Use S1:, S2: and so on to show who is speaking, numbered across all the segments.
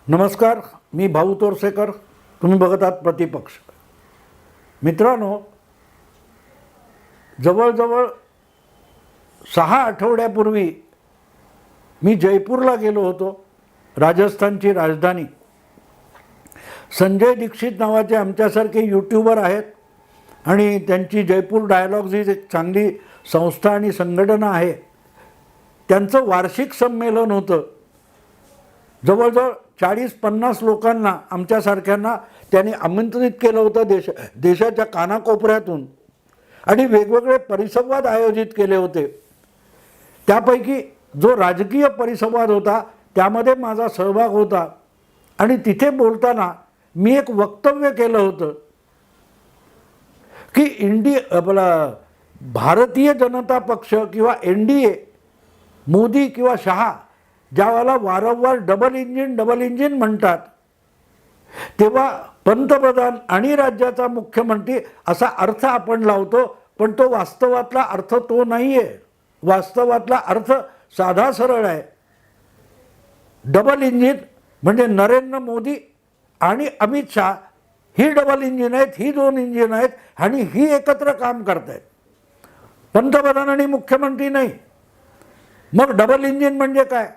S1: नमस्कार, मी भाऊ तोरसेकर. तुम्ही बघत आहात प्रतिपक्ष. मित्रांनो, जवळजवळ 6 आठवड्यापूर्वी मी जयपूरला गेलो होतो, राजस्थानची राजधानी. संजय दीक्षित नावाचे आमच्यासारखे यूट्यूबर आहेत आणि त्यांची जयपूर डायलॉग्स ही एक चांगली संस्था आणि संघटना आहे. त्यांचं वार्षिक संमेलन होतं. जवळजवळ 40-50 लोकांना, आमच्यासारख्यांना त्यांनी आमंत्रित केलं होतं देशाच्या कानाकोपऱ्यातून, आणि वेगवेगळे परिसंवाद आयोजित केले होते. त्यापैकी जो राजकीय परिसंवाद होता त्यामध्ये माझा सहभाग होता. आणि तिथे बोलताना मी एक वक्तव्य केलं होतं की भारतीय जनता पक्ष किंवा NDA, मोदी किंवा शहा ज्यावेळेला वारंवार डबल इंजिन म्हणतात, तेव्हा पंतप्रधान आणि राज्याचा मुख्यमंत्री असा अर्थ आपण लावतो, पण तो वास्तवातला अर्थ तो नाही आहे. वास्तवातला अर्थ साधा सरळ आहे. डबल इंजिन म्हणजे नरेंद्र मोदी आणि अमित शहा ही डबल इंजिन आहेत, ही 2 इंजिन आहेत आणि ही एकत्र काम करत आहेत, पंतप्रधान आणि मुख्यमंत्री नाही. मग डबल इंजिन म्हणजे काय?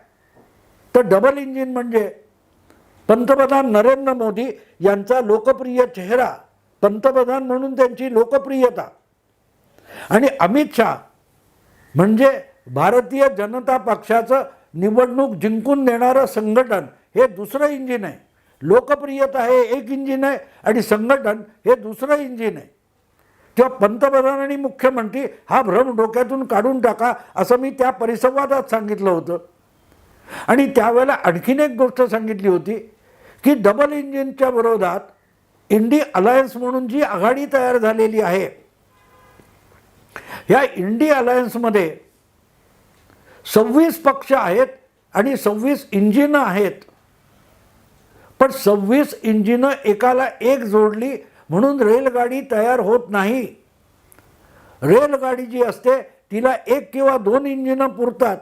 S1: तर डबल इंजिन म्हणजे पंतप्रधान नरेंद्र मोदी यांचा लोकप्रिय चेहरा, पंतप्रधान म्हणून त्यांची लोकप्रियता, आणि अमित शहा म्हणजे भारतीय जनता पक्षाचं निवडणूक जिंकून देणारं संघटन, हे दुसरं इंजिन आहे. लोकप्रियता हे एक इंजिन आहे आणि संघटन हे दुसरं इंजिन आहे. तेव्हा पंतप्रधान आणि मुख्यमंत्री हा भ्रम डोक्यातून काढून टाका, असं मी त्या परिसंवादात सांगितलं होतं. आणि त्यावेळेला आणखीन एक गोष्ट सांगितली होती की डबल इंजिनच्या विरोधात इंडी अलायन्स म्हणून जी आघाडी तयार झालेली आहे, या इंडी अलायन्समध्ये 26 पक्ष आहेत आणि 26 इंजिनं आहेत. पण 26 इंजिनं एकाला एक जोडली म्हणून रेलगाडी तयार होत नाही. रेलगाडी जी असते तिला 1 किंवा 2 इंजिनं पुरतात.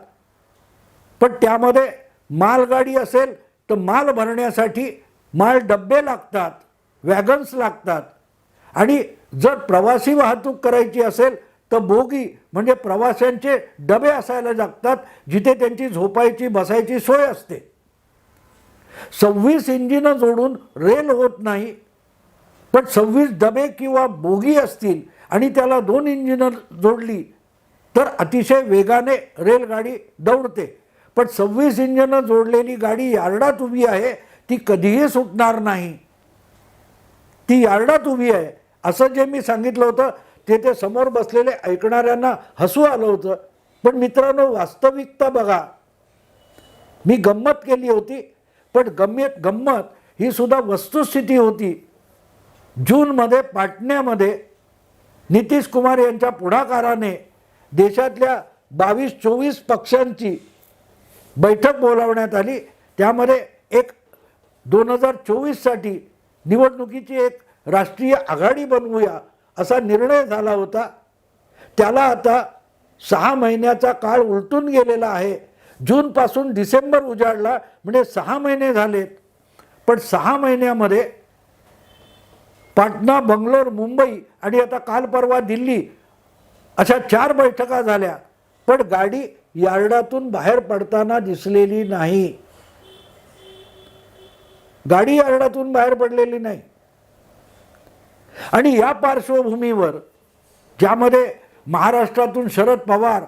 S1: पण त्यामध्ये मालगाडी असेल तर माल भरण्यासाठी माल डब्बे लागतात, वॅगन्स लागतात. आणि जर प्रवासी वाहतूक करायची असेल तर बोगी म्हणजे प्रवाशांचे डबे असायला लागतात, जिथे त्यांची झोपायची बसायची सोय असते. 26 इंजिनं जोडून रेल होत नाही, पण 26 डबे किंवा बोगी असतील आणि त्याला 2 इंजिनं जोडली तर अतिशय वेगाने रेलगाडी दौडते. पण 26 इंजिनं जोडलेली गाडी यार्डात उभी आहे, ती कधीही सुटणार नाही. ती यार्डात उभी आहे असं जे मी सांगितलं होतं ते समोर बसलेले ऐकणाऱ्यांना हसू आलं होतं. पण मित्रांनो, वास्तविकता बघा. मी गंमत केली होती, पण गंमत ही सुद्धा वस्तुस्थिती होती. जूनमध्ये पाटण्यामध्ये नितीश कुमार यांच्या पुढाकाराने देशातल्या 22-24 पक्षांची बैठक बोलावण्यात आली. त्यामध्ये एक 2024साठी निवडणुकीची एक राष्ट्रीय आघाडी बनवूया असा निर्णय झाला होता. त्याला आता 6 महिन्याचा काळ उलटून गेलेला आहे. जूनपासून डिसेंबर उजाडला म्हणजे 6 महिने झालेत. पण 6 महिन्यामध्ये पाटणा, बंगलोर, मुंबई आणि आता काल परवा दिल्ली अशा 4 बैठका झाल्या, पण गाडी यार्डातून बाहेर पडताना दिसलेली नाही. गाडी यार्डातून बाहेर पडलेली नाही. आणि या पार्श्वभूमीवर ज्यामध्ये महाराष्ट्रातून शरद पवार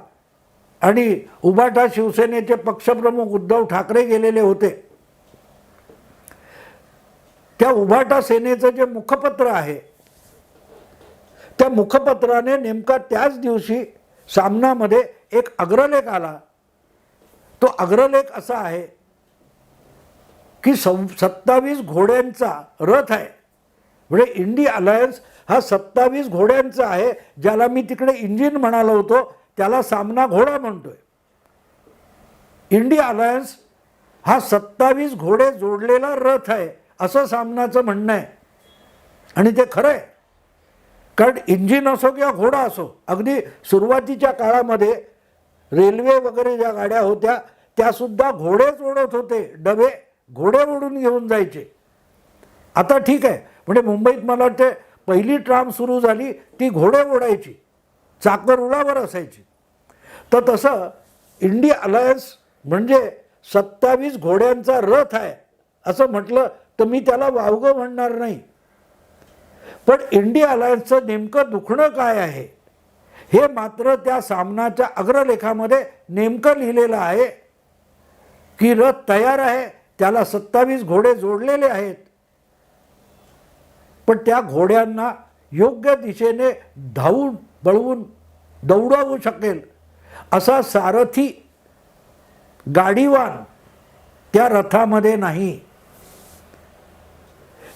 S1: आणि उभाटा शिवसेनेचे पक्षप्रमुख उद्धव ठाकरे गेलेले होते, त्या उभाटा सेनेचं जे मुखपत्र आहे, त्या मुखपत्राने नेमका त्याच दिवशी सामनामध्ये एक अग्रलेख आला. तो अग्रलेख असा आहे की 27 घोड्यांचा रथ आहे. म्हणजे इंडी अलायन्स हा 27 घोड्यांचा आहे. ज्याला मी तिकडे इंजिन म्हणालो होतो त्याला सामना घोडा म्हणतोय. इंडी अलायन्स हा 27 घोडे जोडलेला रथ आहे असं सामनाचं म्हणणं आहे. आणि ते खरं आहे, कारण इंजिन असो किंवा घोडा असो, अगदी सुरुवातीच्या काळामध्ये रेल्वे वगैरे ज्या गाड्या होत्या त्यासुद्धा घोडे जोडत होते, डबे घोडे ओढून घेऊन जायचे. आता ठीक आहे, म्हणजे मुंबईत मला वाटते पहिली ट्राम सुरू झाली ती घोडे ओढायची, चाकं रुळावर असायची. तर तसं इंडिया अलायन्स म्हणजे 27 घोड्यांचा रथ आहे असं म्हटलं तर मी त्याला वावगं म्हणणार नाही. पण इंडिया अलायन्सचं नेमकं दुखणं काय आहे हे मात्र त्या सामनाच्या अग्रलेखामध्ये नेमकं लिहिलेलं आहे की रथ तयार आहे, त्याला 27 घोडे जोडलेले आहेत, पण त्या घोड्यांना योग्य दिशेने धावून बळवून दौडवू शकेल असा सारथी गाडीवान त्या रथामध्ये नाही.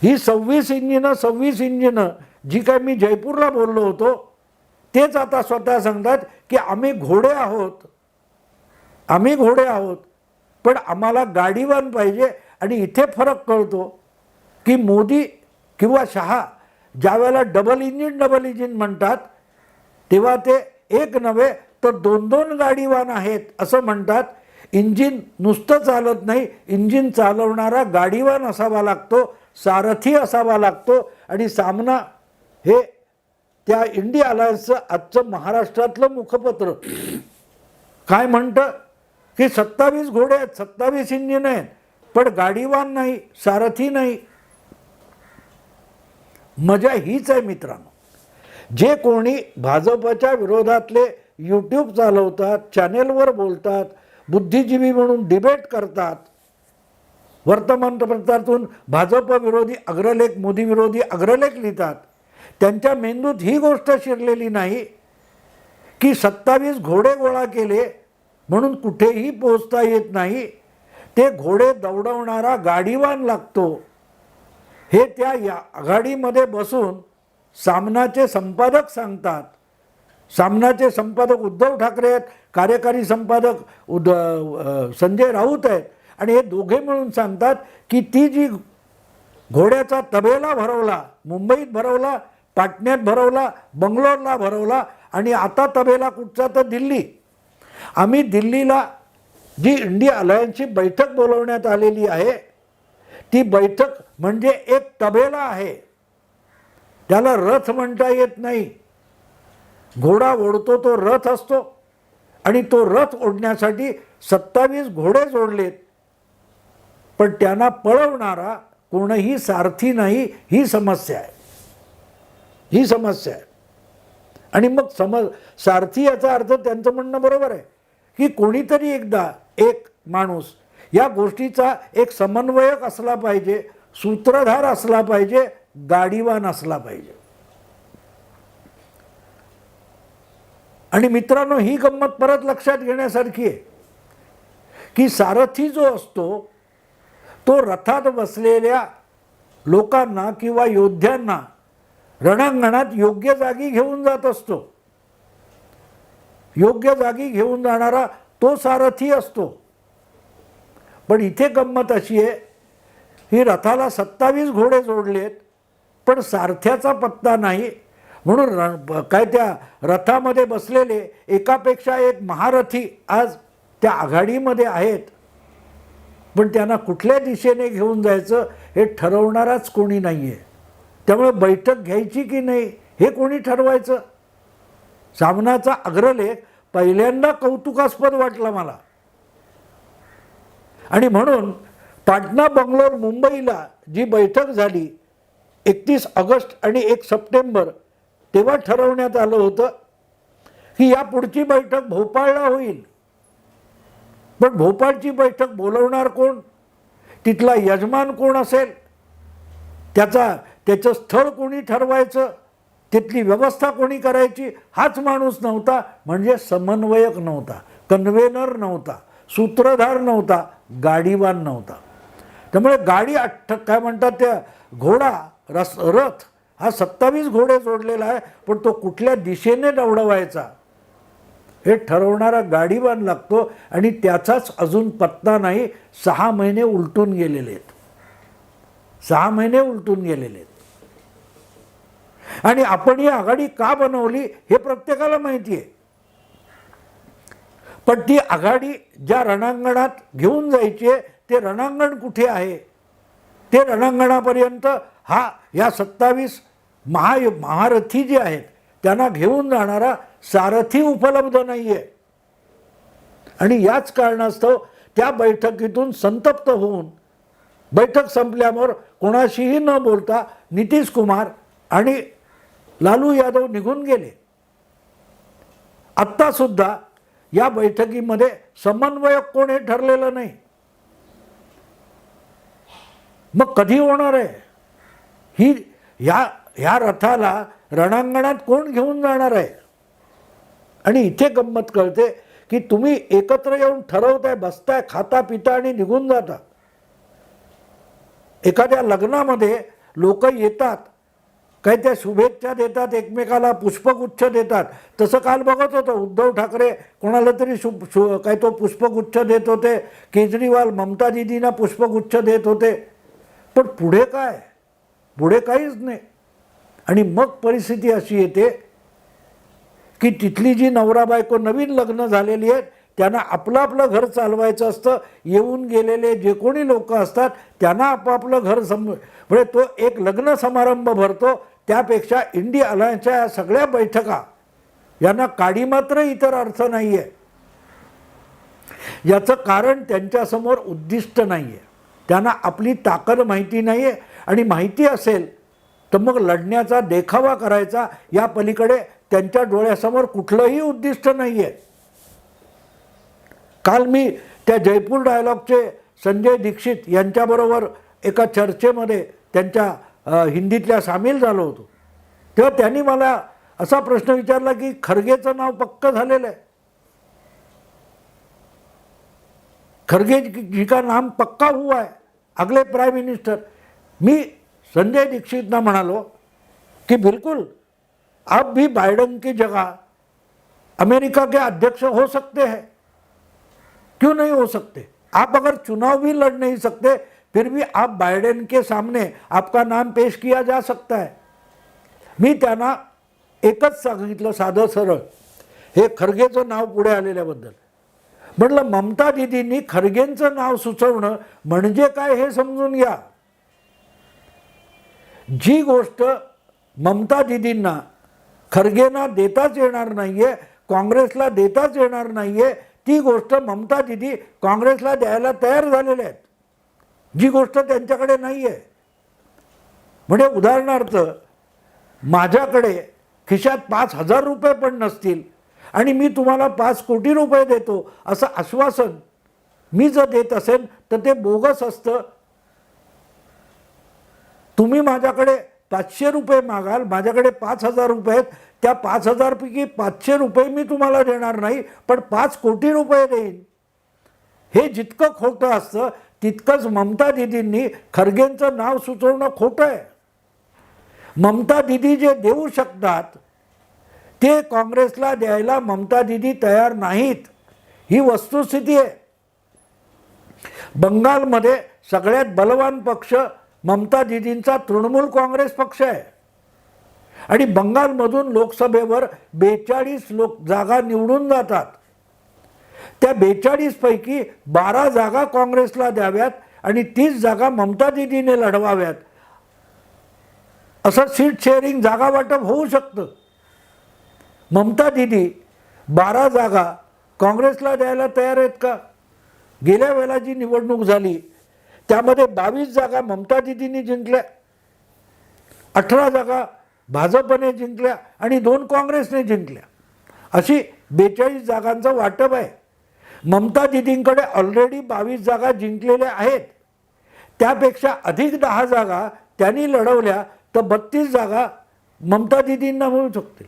S1: ही 26 इंजिनं जी काय मी जयपूरला बोललो होतो तेच आता स्वतः सांगतात की आम्ही घोडे आहोत, पण आम्हाला गाडीवान पाहिजे. आणि इथे फरक कळतो की मोदी किंवा शहा ज्या वेळेला डबल इंजिन म्हणतात तेव्हा ते एक नव्हे तर 2-2 गाडीवान आहेत असं म्हणतात. इंजिन नुसतं चालत नाही, इंजिन चालवणारा गाडीवान असावा लागतो, सारथी असावा लागतो. आणि सामना हे त्या इंडिया अलायन्सचं आजचं महाराष्ट्रातलं मुखपत्र काय म्हणतं की 27 घोडे आहेत, 27 इंजिन आहेत, पण गाडीवान नाही, सारथी नाही. मजा हीच आहे मित्रांनो. जे कोणी भाजपच्या विरोधातले यूट्यूब चालवतात, चॅनेलवर बोलतात, बुद्धिजीवी म्हणून डिबेट करतात, वर्तमानपत्रातून भाजप विरोधी अग्रलेख, मोदी विरोधी अग्रलेख लिहितात, त्यांच्या मेंदूत ही गोष्ट शिरलेली नाही की 27 घोडे गोळा केले म्हणून कुठेही पोहोचता येत नाही. ते घोडे दौडवणारा गाडीवान लागतो. हे त्या आघाडीमध्ये बसून सामनाचे संपादक सांगतात. सामनाचे संपादक उद्धव ठाकरे आहेत, कार्यकारी संपादक संजय राऊत आहेत. आणि हे दोघे मिळून सांगतात की ती जी घोड्याचा तबेला भरवला, मुंबईत भरवला, पाटण्यात भरवला, बंगलोरला भरवला आणि आता तबेला कुठचा तर दिल्ली. आम्ही दिल्लीला जी इंडिया अलायन्सची बैठक बोलवण्यात आलेली आहे ती बैठक म्हणजे एक तबेला आहे. त्याला रथ म्हणता येत नाही. घोडा ओढतो तो रथ असतो आणि तो रथ ओढण्यासाठी 27 घोडे जोडलेत, पण त्यांना पळवणारा कोणीही सारथी नाही. ही समस्या आहे. आणि मग सारथी याचा अर्थ त्यांचं म्हणणं बरोबर आहे की कोणीतरी एकदा एक माणूस या गोष्टीचा एक समन्वयक असला पाहिजे, सूत्रधार असला पाहिजे, गाडीवान असला पाहिजे. आणि मित्रांनो, ही गंमत परत लक्षात घेण्यासारखी आहे की सारथी जो असतो तो रथात बसलेल्या लोकांना किंवा योद्ध्यांना रणांगणात योग्य जागी घेऊन जात असतो. योग्य जागी घेऊन जाणारा तो सारथी असतो. पण इथे गंमत अशी आहे ही रथाला 27 घोडे जोडलेत पण सारथ्याचा पत्ता नाही. म्हणून काय त्या रथामध्ये बसलेले एकापेक्षा एक महारथी आज त्या आघाडीमध्ये आहेत, पण त्यांना कुठल्या दिशेने घेऊन जायचं हे ठरवणाराच कोणी नाही आहे. त्यामुळे बैठक घ्यायची की नाही हे कोणी ठरवायचं. सामनाचा अग्रलेख पहिल्यांदा कौतुकास्पद वाटला मला. आणि म्हणून पाटणा, बंगलोर, मुंबईला जी बैठक झाली 31 ऑगस्ट आणि 1 सप्टेंबर तेव्हा ठरवण्यात आलं होतं की या पुढची बैठक भोपाळला होईल. पण भोपाळची बैठक बोलवणार कोण, तिथला यजमान कोण असेल, त्याचं स्थळ कोणी ठरवायचं, तिथली व्यवस्था कोणी करायची, हाच माणूस नव्हता. म्हणजे समन्वयक नव्हता, कन्व्हेनर नव्हता, सूत्रधार नव्हता, गाडीवान नव्हता. त्यामुळे गाडी काय म्हणतात त्या घोडा रथ हा 27 घोडे जोडलेला आहे, पण तो कुठल्या दिशेने दौडवायचा हे ठरवणारा गाडीवान लागतो. आणि त्याचाच अजून पत्ता नाही. 6 महिने उलटून गेलेले आहेत. 6 महिने उलटून गेलेले आहेत. आणि आपण ही आघाडी का बनवली हे प्रत्येकाला माहिती आहे. पण ती आघाडी ज्या रणांगणात घेऊन जायची आहे ते रणांगण कुठे आहे, ते रणांगणापर्यंत या 27 महारथी जे आहेत त्यांना घेऊन जाणारा सारथी उपलब्ध नाही आहे. आणि याच कारणास्तव त्या बैठकीतून संतप्त होऊन बैठक संपल्यावर कोणाशीही न बोलता नितीश कुमार आणि लालू यादव निघून गेले. आत्तासुद्धा या बैठकीमध्ये समन्वयक कोण हे ठरलेलं नाही. मग कधी होणार आहे ह्या रथाला रणांगणात कोण घेऊन जाणार आहे? आणि इथे गंमत कळते की तुम्ही एकत्र येऊन ठरवताय, बसताय, खाता पिता आणि निघून जाता. एखाद्या लग्नामध्ये लोक येतात, काही त्या शुभेच्छा देतात, एकमेकाला पुष्पगुच्छ देतात. तसं काल बघत होतं, उद्धव ठाकरे कोणाला तरी काय तो पुष्पगुच्छ देत होते, केजरीवाल ममता दिदींना पुष्पगुच्छ देत होते. पण पुढे काय? पुढे काहीच नाही. आणि मग परिस्थिती अशी येते की तिथली जी नवरा बायको नवीन लग्न झालेली आहेत त्यांना आपलं आपलं घर चालवायचं असतं. येऊन गेलेले जे कोणी लोक असतात त्यांना आपापलं घर म्हणजे तो एक लग्न समारंभ भरतो. त्यापेक्षा इंडिया अलायन्सच्या या सगळ्या बैठका यांना काडी मात्र इतर अर्थ नाही आहे. याचं कारण त्यांच्यासमोर उद्दिष्ट नाही आहे. त्यांना आपली ताकद माहिती नाही आहे. आणि माहिती असेल तर मग लढण्याचा देखावा करायचा या पलीकडे त्यांच्या डोळ्यासमोर कुठलंही उद्दिष्ट नाही आहे. काल मी त्या जयपूर डायलॉगचे संजय दीक्षित यांच्याबरोबर एका चर्चेमध्ये त्यांच्या हिंदीतल्या सामील झालो होतो. तेव्हा त्यांनी मला असा प्रश्न विचारला की खरगेचं नाव पक्क झालेलं आहे. खरगे जी का नाम पक्का हुआ है अगले प्राइम मिनिस्टर. मी संजय दीक्षितना म्हणालो कि बिल्कुल आप भी बाइडेन की जगह अमेरिका के अध्यक्ष हो सकते हैं, क्यों नहीं हो सकते? आप अगर चुनाव भी लड़ नहीं सकते फिर भी आप बाइडेन के सामने आपका नाम पेश किया जा सकता है. मी त्यांना एकच सांगितलं साधं सरळ, हे खरगेचं नाव पुढे आलेल्याबद्दल. म्हटलं ममता दिदींनी खरगेंचं नाव सुचवणं म्हणजे काय हे समजून घ्या. जी गोष्ट ममता दिदींना खरगेंना देताच येणार नाहीये, काँग्रेसला देताच येणार नाहीये, ती गोष्ट ममता दिदी काँग्रेसला द्यायला तयार झालेल्या आहेत. जी गोष्ट त्यांच्याकडे नाही आहे. म्हणजे उदाहरणार्थ माझ्याकडे खिशात 5,000 रुपये पण नसतील आणि मी तुम्हाला 5 कोटी रुपये देतो असं आश्वासन मी जर देत असेल तर ते बोगस असतं. तुम्ही माझ्याकडे 500 रुपये मागाल, माझ्याकडे 5,000 रुपये आहेत, त्या 5,000 पैकी 500 रुपये मी तुम्हाला देणार नाही पण 5 कोटी रुपये देईन. हे जितकं खोटं असतं तितकंच ममता दिदींनी खरगेंचं नाव सुचवणं खोटं आहे. ममता दिदी जे देऊ शकतात ते काँग्रेसला द्यायला ममता दिदी तयार नाहीत. ही वस्तुस्थिती आहे. बंगालमध्ये सगळ्यात बलवान पक्ष ममता दिदींचा तृणमूल काँग्रेस पक्ष आहे आणि बंगालमधून लोकसभेवर 42 जागा निवडून जातात. त्या 42 पैकी 12 जागा काँग्रेसला द्याव्यात आणि 30 जागा ममता दिदीने लढवाव्यात असं सीट शेअरिंग जागा वाटप होऊ शकतं. ममता दिदी 12 जागा काँग्रेसला द्यायला तयार आहेत का? गेल्या वेळेला जी निवडणूक झाली त्यामध्ये 22 जागा ममता दिदींनी जिंकल्या, 18 जागा भाजपने जिंकल्या आणि 2 काँग्रेसने जिंकल्या. अशी 42 जागांचं वाटप आहे. ममता दिदींकडे ऑलरेडी 22 जागा जिंकलेल्या आहेत. त्यापेक्षा अधिक 10 जागा त्यांनी लढवल्या तर 32 जागा ममता दिदींना मिळू शकतील.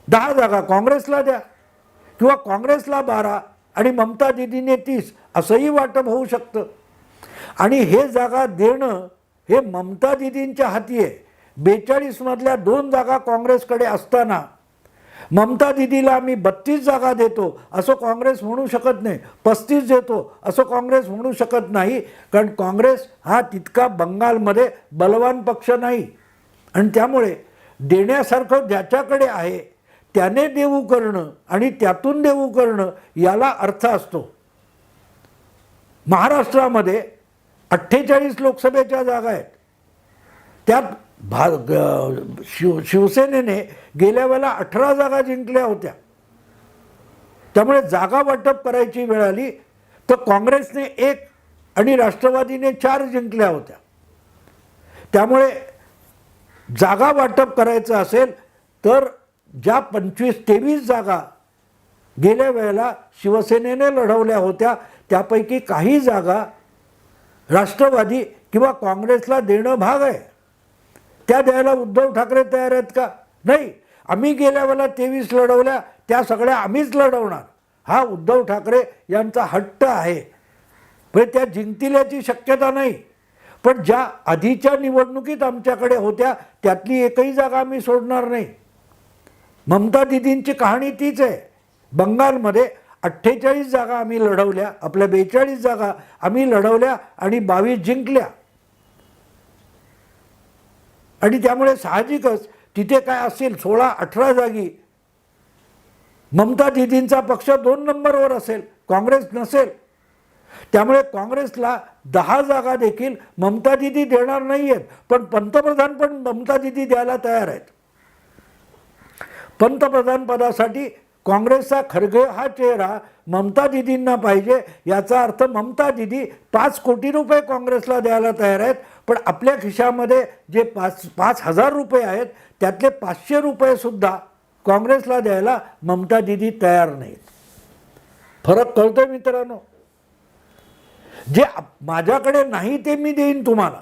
S1: 10 जागा काँग्रेसला द्या किंवा काँग्रेसला 12 आणि ममता दिदीने 30 असंही वाटप होऊ शकतं. आणि हे जागा देणं हे ममता दिदींच्या हाती आहे. 42 मधल्या 2 जागा काँग्रेसकडे असताना ममता दिदीला आम्ही 32 जागा देतो असं काँग्रेस म्हणू शकत नाही, 35 देतो असं काँग्रेस म्हणू शकत नाही. कारण काँग्रेस हा तितका बंगालमध्ये बलवान पक्ष नाही आणि त्यामुळे देण्यासारखं ज्याच्याकडे आहे त्याने देऊ करणं आणि त्यातून देऊ करणं याला अर्थ असतो. महाराष्ट्रामध्ये 48 लोकसभेच्या जागा आहेत. त्यात शिवसेनेने गेल्या वेळेला 18 जागा जिंकल्या होत्या. त्यामुळे जागा वाटप करायची वेळ आली तर काँग्रेसने 1 आणि राष्ट्रवादीने 4 जिंकल्या होत्या. त्यामुळे जागा वाटप करायचं असेल तर ज्या 25-23 जागा गेल्या वेळेला शिवसेनेने लढवल्या होत्या त्यापैकी काही जागा राष्ट्रवादी किंवा काँग्रेसला देणं भाग आहे. त्या द्यायला उद्धव ठाकरे तयार आहेत का? नाही, आम्ही गेल्या वेळेला 23 लढवल्या, त्या सगळ्या आम्हीच लढवणार, हा उद्धव ठाकरे यांचा हट्ट आहे. पण त्या जिंकतील याची शक्यता नाही. पण ज्या आधीच्या निवडणुकीत आमच्याकडे होत्या त्यातली एकही जागा आम्ही सोडणार नाही. ममता दिदींची कहाणी तीच आहे. बंगालमध्ये 48 जागा आम्ही लढवल्या, आपल्या 42 जागा आम्ही लढवल्या आणि 22 जिंकल्या. आणि त्यामुळे साहजिकच तिथे काय असेल 16-18 जागी ममता दिदींचा पक्ष 2 नंबरवर असेल, काँग्रेस नसेल. त्यामुळे काँग्रेसला 10 जागा देखील ममता दिदी देणार नाही आहेत. पण पंतप्रधान पण ममता दिदी द्यायला तयार आहेत. पंतप्रधान पदासाठी काँग्रेसचा खरगे हा चेहरा ममता दिदींना पाहिजे. याचा अर्थ ममता दिदी 5 कोटी रुपये काँग्रेसला द्यायला तयार आहेत. पण आपल्या खिशामध्ये जे 5,000 रुपये आहेत त्यातले 500 रुपये सुद्धा काँग्रेसला द्यायला ममता दिदी तयार नाहीत. फरक कळतोय मित्रांनो? जे माझ्याकडे नाही ते मी देईन तुम्हाला,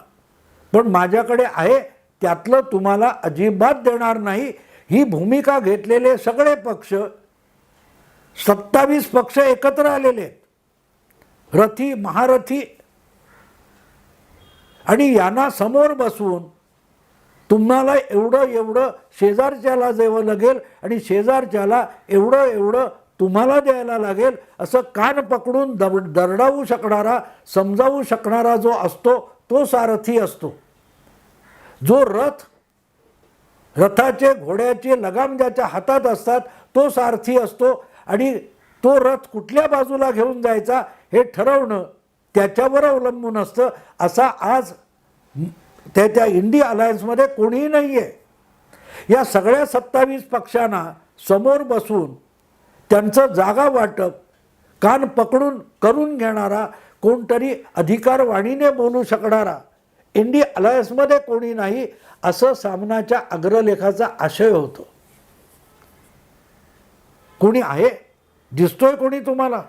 S1: पण माझ्याकडे आहे त्यातलं तुम्हाला अजिबात देणार नाही. ही भूमिका घेतलेले सगळे पक्ष 27 पक्ष एकत्र आलेले आहेत, रथी महारथी. आणि यांना समोर बसवून तुम्हाला एवढं शेजारच्याला द्यावं लागेल आणि शेजारच्याला एवढं तुम्हाला द्यायला लागेल असं कान पकडून दरडावू शकणारा, समजावू शकणारा जो असतो तो सारथी असतो. जो रथाचे घोड्याचे लगाम ज्याच्या हातात असतात तो सारथी असतो. आणि तो रथ कुठल्या बाजूला घेऊन जायचा हे ठरवणं त्याच्यावर अवलंबून असतं. असा आज त्या इंडिया अलायन्समध्ये कोणीही नाही आहे. या सगळ्या 27 पक्षांना समोर बसवून त्यांचं जागा वाटप कान पकडून करून घेणारा, कोणतरी अधिकारवाणीने बोलू शकणारा इंडिया अलायन्समध्ये कोणी नाही, असं सामनाच्या अग्रलेखाचा आशय होतो. कोणी आहे? दिसतोय कोणी तुम्हाला?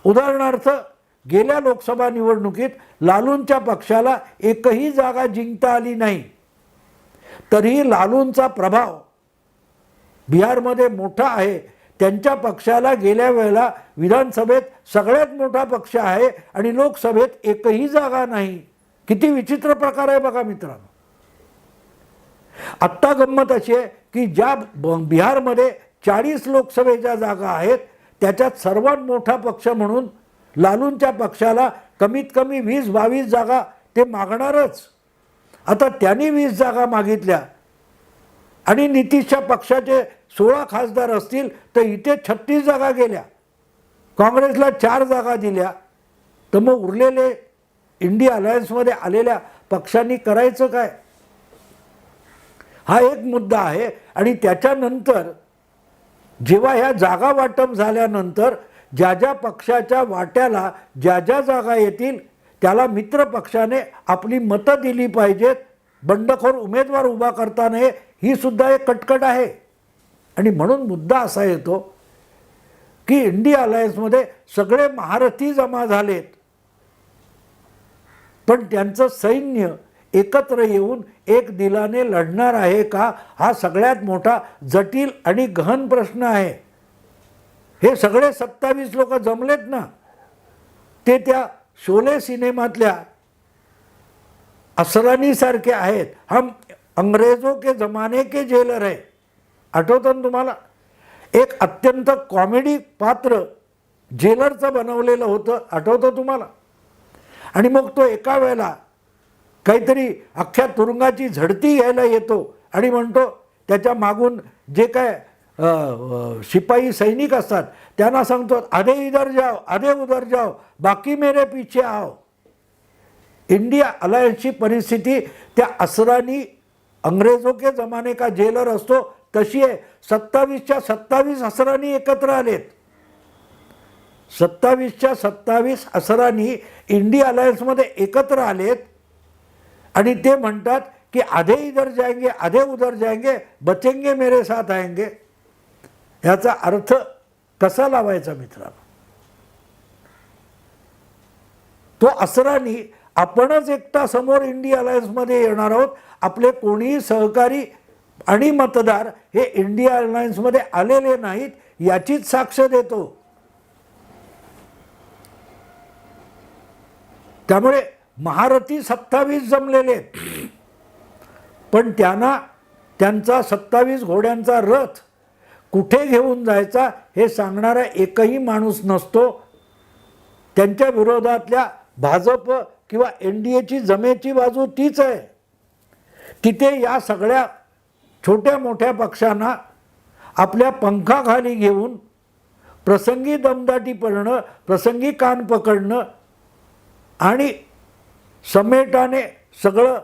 S1: उदाहरणार्थ गेल्या लोकसभा निवडणुकीत लालूंच्या पक्षाला एकही जागा जिंकता आली नाही. तरीही लालूंचा प्रभाव बिहारमध्ये मोठा आहे. त्यांच्या पक्षाला गेल्या वेळेला विधानसभेत सगळ्यात मोठा पक्ष आहे आणि लोकसभेत एकही जागा नाही. किती विचित्र प्रकार आहे बघा मित्रांनो. आत्ता गंमत अशी आहे की ज्या बिहारमध्ये 40 लोकसभेच्या जागा आहेत त्याच्यात सर्वात मोठा पक्ष म्हणून लालूंच्या पक्षाला कमीत कमी 20-22 जागा ते मागणारच. आता त्यांनी 20 जागा मागितल्या आणि नितीशच्या पक्षाचे 16 खासदार असतील तर इथे 36 जागा गेल्या. काँग्रेसला 4 जागा दिल्या. तर मग उरलेले इंडिया अलायन्समध्ये आलेल्या पक्षांनी करायचं काय? हा एक मुद्दा आहे. आणि त्याच्यानंतर जेव्हा ह्या जागा वाटप झाल्यानंतर ज्या ज्या पक्षाच्या वाट्याला ज्या ज्या जागा येतील त्याला मित्र पक्षाने आपली मतं दिली पाहिजेत. बंडखोर उमेदवार उभा करता नये, ही सुद्धा एक कटकट आहे. आणि म्हणून मुद्दा असा येतो की इंडिया अलायन्समध्ये सगळे महारथी जमा झालेत, पण त्यांचं सैन्य एकत्र येऊन एक दिलाने लढणार आहे का? हा सगळ्यात मोठा जटिल आणि गहन प्रश्न आहे. हे सगळे 27 लोक जमलेत ना, ते त्या शोले सिनेमातल्या असरानी सारखे आहेत. हम अंग्रेजों के जमाने के जेलर है. आठवतं ना तुम्हाला? एक अत्यंत कॉमेडी पात्र जेलरचं बनवलेलं होतं, आठवतं तुम्हाला? आणि मग तो एका वेळेला काहीतरी अख्ख्या तुरुंगाची झडती घ्यायला येतो आणि म्हणतो, त्याच्या मागून जे काय शिपाई सैनिक असतात त्यांना सांगतो, आधे इधर जाओ, आधे उधर जाओ, बाकी मेरे पीछे आओ. इंडिया अलायन्सची परिस्थिती त्या असरानी अंग्रेजों के जमाने का जेलर असतो तशी आहे. 27च्या 27 असरानी एकत्र आलेत. 27च्या 27 असरानी इंडिया अलायन्समध्ये एकत्र आलेत आणि ते म्हणतात की आधे इधर जाएंगे आधे उधर जाएंगे बचेंगे मेरे साथ आएंगे. याचा अर्थ कसा लावायचा मित्रांनो? तो असरानी आपणच एकटा समोर इंडिया अलायन्समध्ये येणार आहोत, आपले कोणीही सहकारी आणि मतदार हे इंडिया अलायन्समध्ये आलेले नाहीत याचीच साक्ष देतो. त्यामुळे महारथी 27 जमलेले आहेत, पण त्यांचा 27 घोड्यांचा रथ कुठे घेऊन जायचा हे सांगणारा एकही माणूस नसतो. त्यांच्या विरोधातल्या भाजप किंवा NDAची जमेची बाजू तीच आहे. तिथे या सगळ्या छोट्या मोठ्या पक्षांना आपल्या पंखाखाली घेऊन प्रसंगी दमदाटी करणं, प्रसंगी कान पकडणं आणि समेटाने सगळं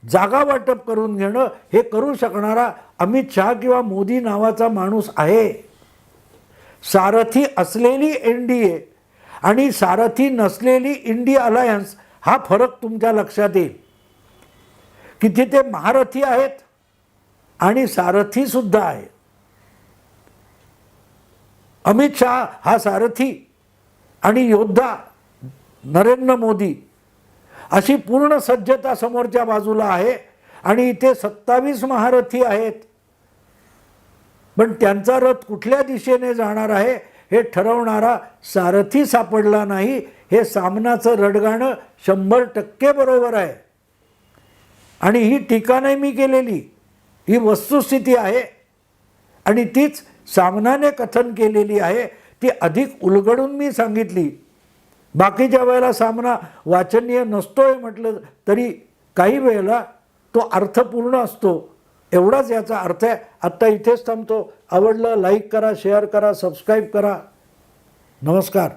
S1: जागा वाटप करून घेणं हे करू शकणारा अमित शहा किंवा मोदी नावाचा माणूस आहे. सारथी असलेली NDA आणि सारथी नसलेली इंडिया अलायन्स हा फरक तुमच्या लक्षात येईल की तिथे महारथी आहेत आणि सारथी सुद्धा आहे. अमित शहा हा सारथी आणि योद्धा नरेंद्र मोदी अशी पूर्ण सज्जता समोरच्या बाजूला आहे आणि इथे 27 महारथी आहेत, पण त्यांचा रथ कुठल्या दिशेने जाणार आहे हे ठरवणारा सारथी सापडला नाही. हे सामनाचं रडगाणं 100% बरोबर आहे आणि ही टीका नाही मी केलेली, ही वस्तुस्थिती आहे आणि तीच सामनाने कथन केलेली आहे. ती अधिक उलगडून मी सांगितली. बाकीच्या वेळेला सामना वाचनीय नसतोय म्हटलं तरी काही वेळेला तो अर्थपूर्ण असतो. एवढाच याचा अर्थ आहे. आत्ता इथेच थांबतो. आवडलं लाईक करा, शेअर करा, सबस्क्राईब करा. नमस्कार.